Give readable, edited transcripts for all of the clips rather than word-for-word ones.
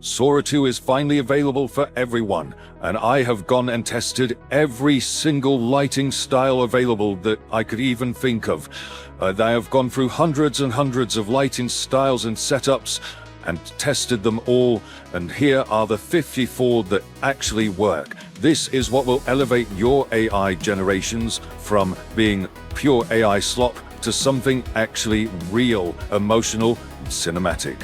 Sora 2 is finally available for everyone, and I have gone and tested every single lighting style available that I could even think of. I have gone through hundreds and hundreds of lighting styles and setups and tested them all, and here are the 54 that actually work. This is what will elevate your AI generations from being pure AI slop to something actually real, emotional, cinematic.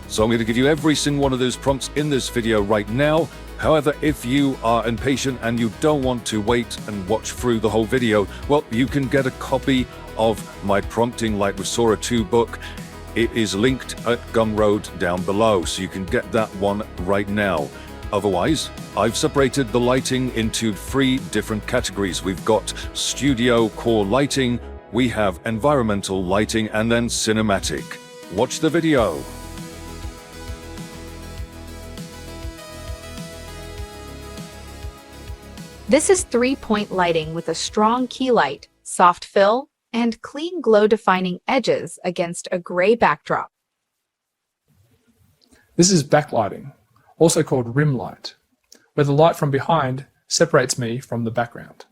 So I'm going to give you every single one of those prompts in this video right now. However, if you are impatient and you don't want to wait and watch through the whole video, well, you can get a copy of my Prompting Light with Sora 2 book. It is linked at Gumroad down below, so you can get that one right now. Otherwise, I've separated the lighting into 3 different categories. We've got studio core lighting, we have environmental lighting, and then cinematic. Watch the video. This is 3-point lighting with a strong key light, soft fill, and clean glow-defining edges against a gray backdrop. This is backlighting, also called rim light, where the light from behind separates me from the background.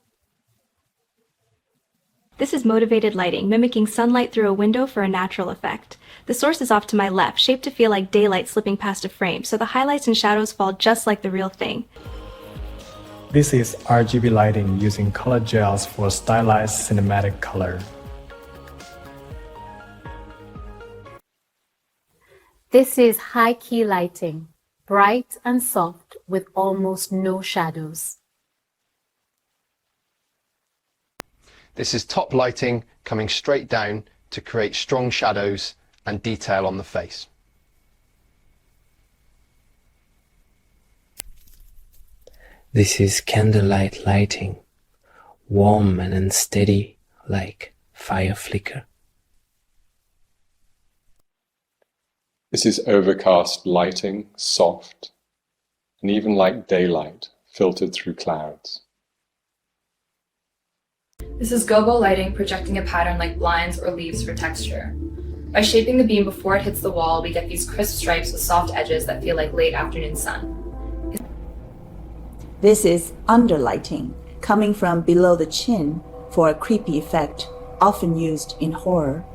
This is motivated lighting, mimicking sunlight through a window for a natural effect. The source is off to my left, shaped to feel like daylight slipping past a frame, so the highlights and shadows fall just like the real thing. This is RGB lighting using color gels for stylized cinematic color. This is high key lighting, bright and soft with almost no shadows. This is top lighting coming straight down to create strong shadows and detail on the face. This is candlelight lighting, warm and unsteady like fire flicker. This is overcast lighting, soft, and even like daylight, filtered through clouds. This is gobo lighting, projecting a pattern like blinds or leaves for texture. By shaping the beam before it hits the wall, we get these crisp stripes with soft edges that feel like late afternoon sun. This is underlighting, coming from below the chin for a creepy effect, often used in horror.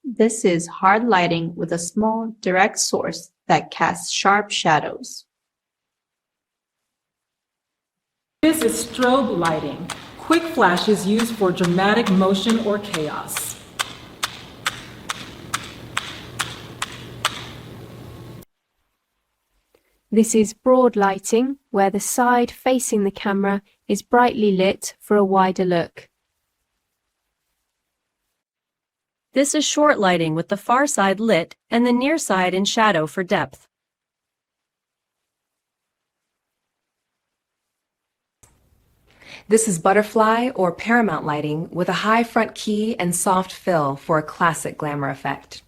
This is hard lighting with a small, direct source that casts sharp shadows. This is strobe lighting. Quick flashes used for dramatic motion or chaos. This is broad lighting, where the side facing the camera is brightly lit for a wider look. This is short lighting with the far side lit and the near side in shadow for depth. This is butterfly or paramount lighting with a high front key and soft fill for a classic glamour effect.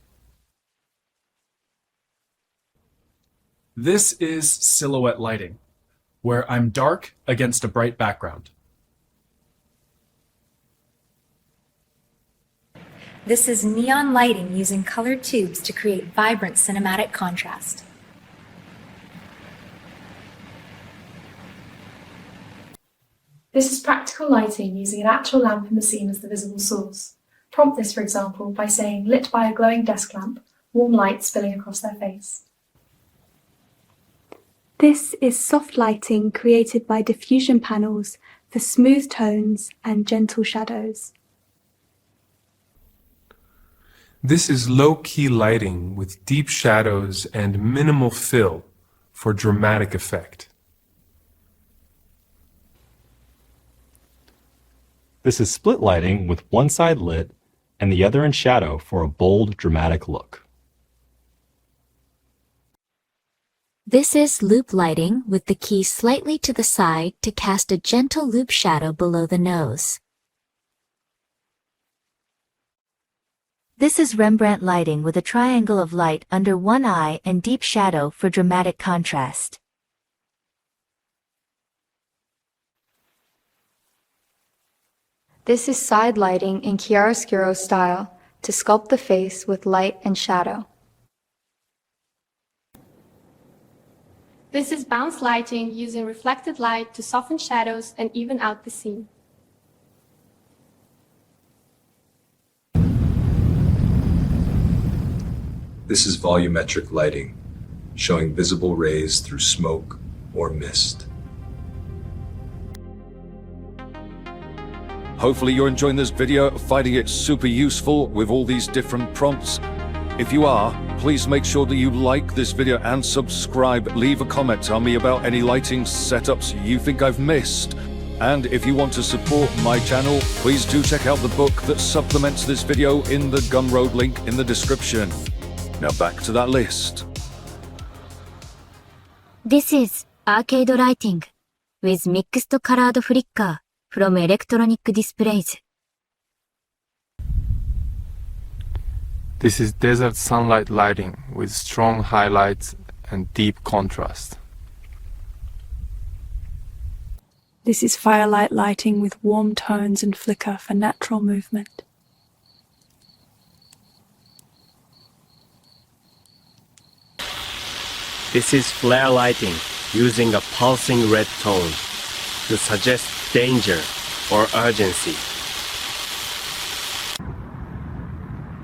This is silhouette lighting, where I'm dark against a bright background. This is neon lighting using colored tubes to create vibrant cinematic contrast. This is practical lighting using an actual lamp in the scene as the visible source. Prompt this, for example, by saying, lit by a glowing desk lamp, warm light spilling across their face. This is soft lighting created by diffusion panels for smooth tones and gentle shadows. This is low-key lighting with deep shadows and minimal fill for dramatic effect. This is split lighting with one side lit and the other in shadow for a bold, dramatic look. This is loop lighting with the key slightly to the side to cast a gentle loop shadow below the nose. This is Rembrandt lighting with a triangle of light under one eye and deep shadow for dramatic contrast. This is side lighting in chiaroscuro style to sculpt the face with light and shadow. This is bounce lighting using reflected light to soften shadows and even out the scene. This is volumetric lighting, showing visible rays through smoke or mist. Hopefully you're enjoying this video, finding it super useful with all these different prompts. If you are, please make sure that you like this video and subscribe. Leave a comment, tell me about any lighting setups you think I've missed. And if you want to support my channel, please do check out the book that supplements this video in the Gumroad link in the description. Now back to that list. This is arcade lighting with mixed colored flicker from electronic displays. This is desert sunlight lighting with strong highlights and deep contrast. This is firelight lighting with warm tones and flicker for natural movement. This is flare lighting using a pulsing red tone to suggest danger or urgency.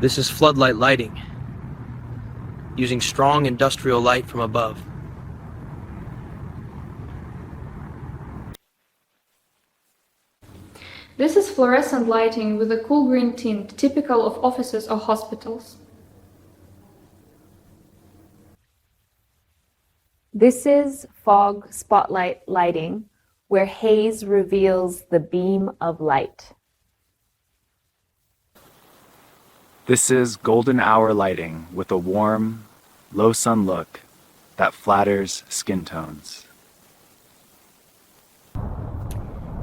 This is floodlight lighting using strong industrial light from above. This is fluorescent lighting with a cool green tint typical of offices or hospitals. This is fog spotlight lighting, where haze reveals the beam of light. This is golden hour lighting with a warm, low sun look that flatters skin tones.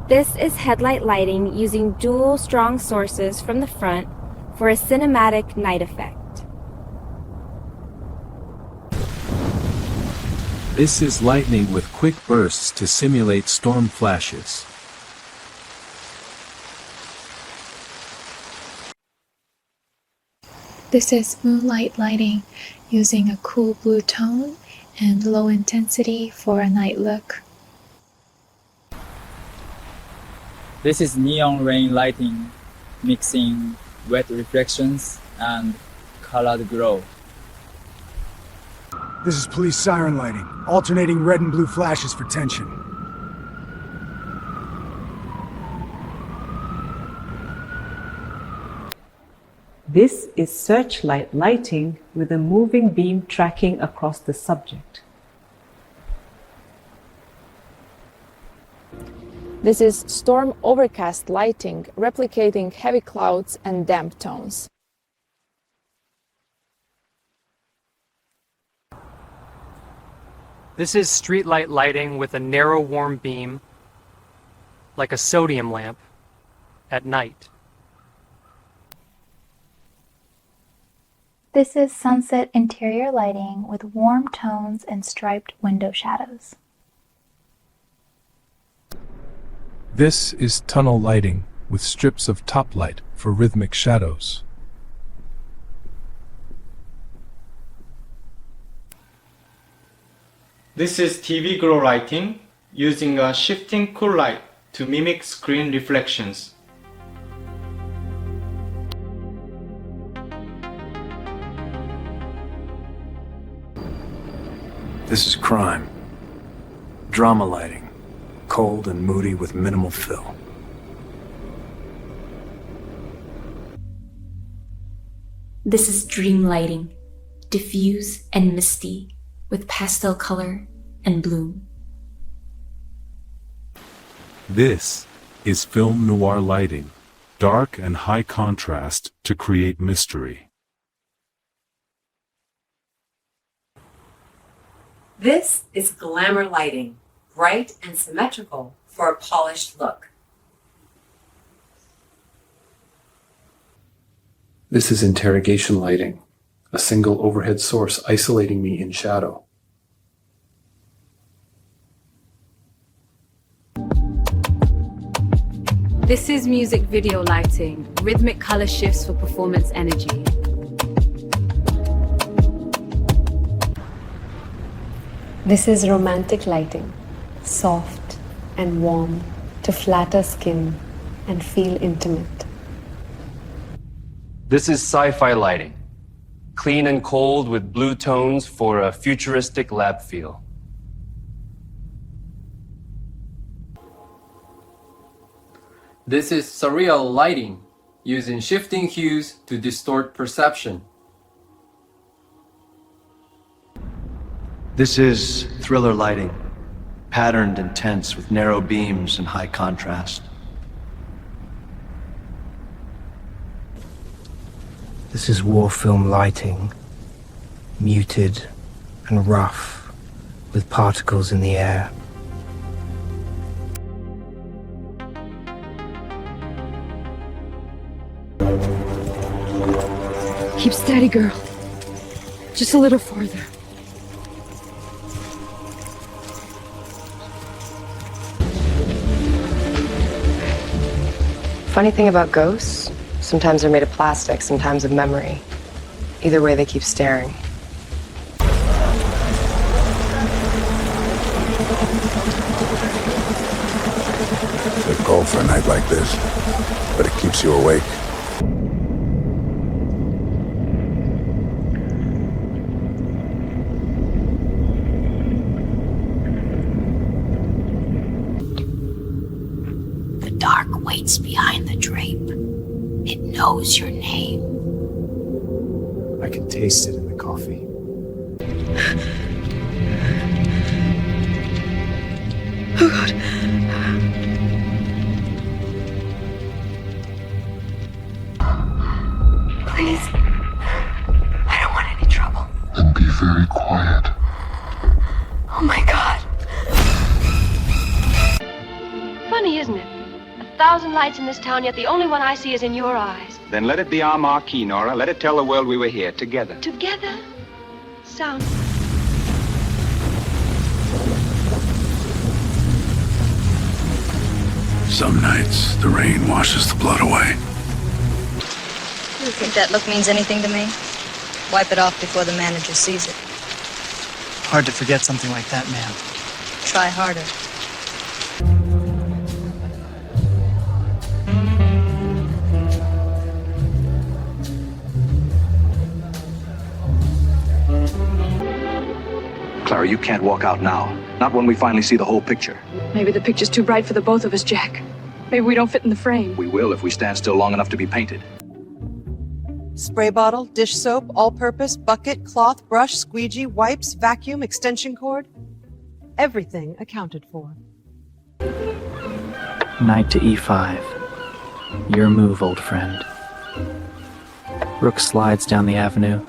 This is headlight lighting using dual strong sources from the front for a cinematic night effect. This is lightning with quick bursts to simulate storm flashes. This is moonlight lighting using a cool blue tone and low intensity for a night look. This is neon rain lighting, mixing wet reflections and colored glow. This is police siren lighting, alternating red and blue flashes for tension. This is searchlight lighting with a moving beam tracking across the subject. This is storm overcast lighting, replicating heavy clouds and damp tones. This is streetlight lighting with a narrow warm beam, like a sodium lamp, at night. This is sunset interior lighting with warm tones and striped window shadows. This is tunnel lighting with strips of top light for rhythmic shadows. This is TV glow lighting using a shifting cool light to mimic screen reflections. This is crime. Drama lighting, cold and moody with minimal fill. This is dream lighting, diffuse and misty, with pastel color and bloom. This is film noir lighting, dark and high contrast to create mystery. This is glamour lighting, bright and symmetrical for a polished look. This is interrogation lighting, a single overhead source isolating me in shadow. This is music video lighting, rhythmic color shifts for performance energy. This is romantic lighting, soft and warm to flatter skin and feel intimate. This is sci-fi lighting. Clean and cold with blue tones for a futuristic lab feel. This is surreal lighting, using shifting hues to distort perception. This is thriller lighting, patterned and tense with narrow beams and high contrast. This is war film lighting, muted and rough, with particles in the air. Keep steady, girl. Just a little farther. Funny thing about ghosts, sometimes they're made of plastic, sometimes of memory. Either way, they keep staring. Good call for a night like this, but it keeps you awake. The dark waits behind the drape. It knows your name. I can taste it in the coffee. Oh God. Please. I don't want any trouble. Then be very quiet. Oh my God. Funny, isn't it? 1,000 lights in this town, yet the only one I see is in your eyes. Then let it be our marquee, Nora. Let it tell the world we were here, together. Together? Sound. Some nights, the rain washes the blood away. You think that look means anything to me? Wipe it off before the manager sees it. Hard to forget something like that, ma'am. Try harder. Clara, you can't walk out now. Not when we finally see the whole picture. Maybe the picture's too bright for the both of us, Jack. Maybe we don't fit in the frame. We will if we stand still long enough to be painted. Spray bottle, dish soap, all-purpose, bucket, cloth, brush, squeegee, wipes, vacuum, extension cord. Everything accounted for. Knight to e5. Your move, old friend. Rook slides down the avenue.